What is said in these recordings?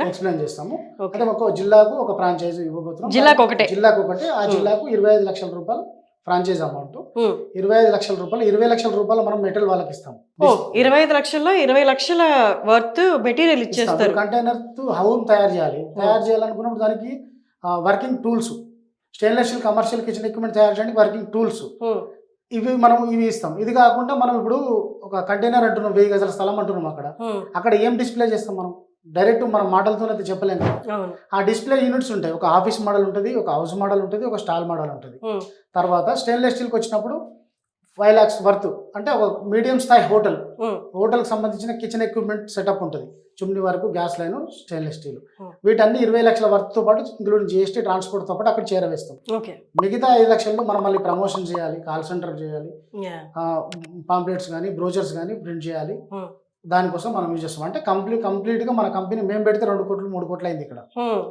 Explain చేస్తాము. అంటే ఒక జిల్లాకు ఒక ఫ్రాంచైజ్ ఇవ్వబోతున్నాం. జిల్లాకు ఒకటి ఆ జిల్లాకు 25 లక్షల రూపాయలు ఫ్రాంచైజ్ అమౌంట్. 25 లక్షల రూపాయలు 20 లక్షల రూపాయలు మనం మెటీరియల్ వాళ్ళకి ఇస్తాం. 25 లక్షల్లో 20 లక్షల వర్త్ మెటీరియల్ ఇచ్చేస్తారు. కంటైనర్ హౌన్ తయారు చేయాలనుకున్నప్పుడు దానికి working tools, stainless steel commercial kitchen equipment తయారు చేయడానికి వర్కింగ్ టూల్స్ ఇవి ఇస్తాం. ఇది కాకుండా మనం ఇప్పుడు ఒక కంటైనర్ అంటున్నాం, 1000 గజాల స్థలం అంటున్నాం. అక్కడ ఏం డిస్ప్లే చేస్తాం మనం? డైరెక్ట్ మనం మాటలతో అయితే చెప్పలేం కదా. ఆ డిస్ప్లే యూనిట్స్ ఉంటాయి. ఒక ఆఫీస్ మోడల్ ఉంటుంది, ఒక హౌస్ మోడల్ ఉంటుంది, ఒక స్టాల్ మోడల్ ఉంటుంది. తర్వాత స్టెయిన్లెస్ స్టీల్కి వచ్చినప్పుడు 5 lakhs వర్త్, అంటే ఒక మీడియం స్థాయి హోటల్కి సంబంధించిన కిచెన్ ఎక్విప్మెంట్ సెటప్ ఉంటుంది. చుమ్ని వరకు, గ్యాస్ లైన్, స్టెయిన్లెస్ స్టీల్, వీటన్ని 20 లక్షల వర్త్తో పాటు ఇంక్లూడింగ్ GST ట్రాన్స్పోర్ట్తో పాటు అక్కడ చేరవేస్తాం. మిగతా 5 లక్షల్లో మనం మళ్ళీ ప్రమోషన్ చేయాలి, కాల్ సెంటర్ చేయాలి, పాంప్లెట్స్ కానీ బ్రోచర్స్ కానీ ప్రింట్ చేయాలి. దానికోసం మనం యూజ్ చేస్తాం. అంటే కంప్లీట్గా మన కంపెనీ మేము పెడితే 2 కోట్లు 3 కోట్లు అయింది. ఇక్కడ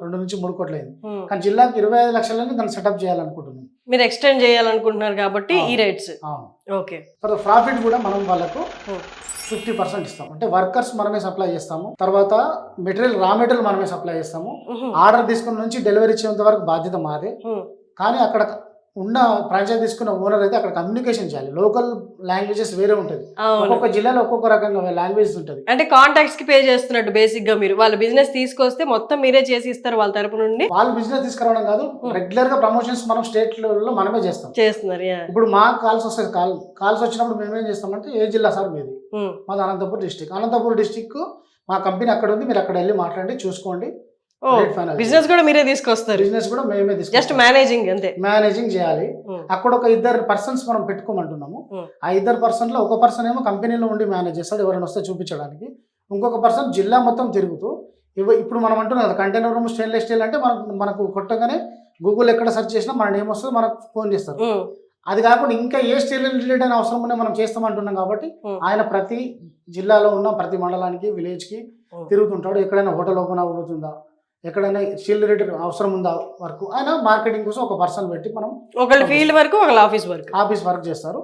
2 నుంచి 3 కోట్లు అయింది. కానీ జిల్లాకి 25 లక్షలని దాన్ని సెటప్ చేయాలనుకుంటున్నాం. మీరు ఎక్స్టెండ్ చేయాలనుకుంటున్నారు కాబట్టి ఈ రేట్స్. ఓకే. తర్వాత ప్రాఫిట్ కూడా మనం వాళ్ళకు 50% ఇస్తాం. అంటే వర్కర్స్ మనమే సప్లై చేస్తాము. తర్వాత రా మెటీరియల్ మనమే సప్లై చేస్తాము. ఆర్డర్ తీసుకున్న నుంచి డెలివరీ ఇచ్చేంత వరకు బాధ్యత మాదే. కానీ అక్కడ ఉన్న ఫ్రాంచైజ్ తీసుకున్న ఓనర్ అయితే అక్కడ కమ్యూనికేషన్ చేయాలి. లోకల్ లాంగ్వేజెస్ వేరే ఉంటుంది. ఒక్కొక్క జిల్లాలో ఒక్కొక్క రకంగా లాంగ్వేజ్ ఉంటుంది. అంటే కాంటాక్ట్స్ కి పే చేస్తున్నట్టు బేసిక్ గా మీరు వాళ్ళ బిజినెస్ తీసుకొస్తే మొత్తం మీరే చేసి ఇస్తారు వాళ్ళ తరపు నుండి. వాళ్ళు బిజినెస్ తీసుకురావడం కాదు, రెగ్యులర్ గా ప్రమోషన్స్ మనం స్టేట్ లెవెల్ లో మనమే చేస్తున్నారు. ఇప్పుడు మాకు కాల్స్ వస్తాయి. కాల్స్ వచ్చినప్పుడు మేము ఏం చేస్తామంటే, ఏ జిల్లా సార్ మీది? మాది అనంతపూర్ డిస్టిక్. మా కంపెనీ అక్కడ ఉంది, మీరు అక్కడ వెళ్ళి మాట్లాడి చూసుకోండి. బిజినెస్ కూడా మీరే తీసుకొస్తారు. బిజినెస్ కూడా మేమే తీసుకొస్తాం. జస్ట్ మేనేజింగ్ అంతే. మేనేజింగ్ చేయాలి. అక్కడ ఒక 2 పర్సన్స్ మనం పెట్టుకోమంటున్నాము. ఆ 2 పర్సన్ లో ఒక పర్సన్ ఏమో కంపెనీలో ఉండి మేనేజ్ చేస్తాడు, ఎవరైనా వస్తే చూపించడానికి. ఇంకొక పర్సన్ జిల్లా మొత్తం తిరుగుతూ, ఇప్పుడు మనం అంటున్నాం కంటైనర్ రూమ్ స్టెయిన్లెస్ స్టీల్ అంటే మనకు కొట్టగానే గూగుల్ ఎక్కడ సెర్చ్ చేసినా మన నేమ్ వస్తుంది, మనకు ఫోన్ చేస్తారు. అది కాకుండా ఇంకా ఏ స్టీల్ రిలేటెడ్ అయిన అవసరం ఉన్నా మనం చేస్తామంటున్నాం. కాబట్టి ఆయన ప్రతి జిల్లాలో ఉన్న ప్రతి మండలానికి, విలేజ్ కి తిరుగుతుంటాడు. ఎక్కడైనా హోటల్ ఓపెన్ అవుతుందా, ఎక్కడైనా స్టీల్ రిలేటెడ్ అవసరం ఉందా వరకు ఆయన మార్కెటింగ్ కోసం ఒక పర్సన్ పెట్టి మనం, ఒకళ్ళు ఫీల్డ్ వర్క్, ఒకళ్ళు ఆఫీస్ వర్క్ చేస్తారు.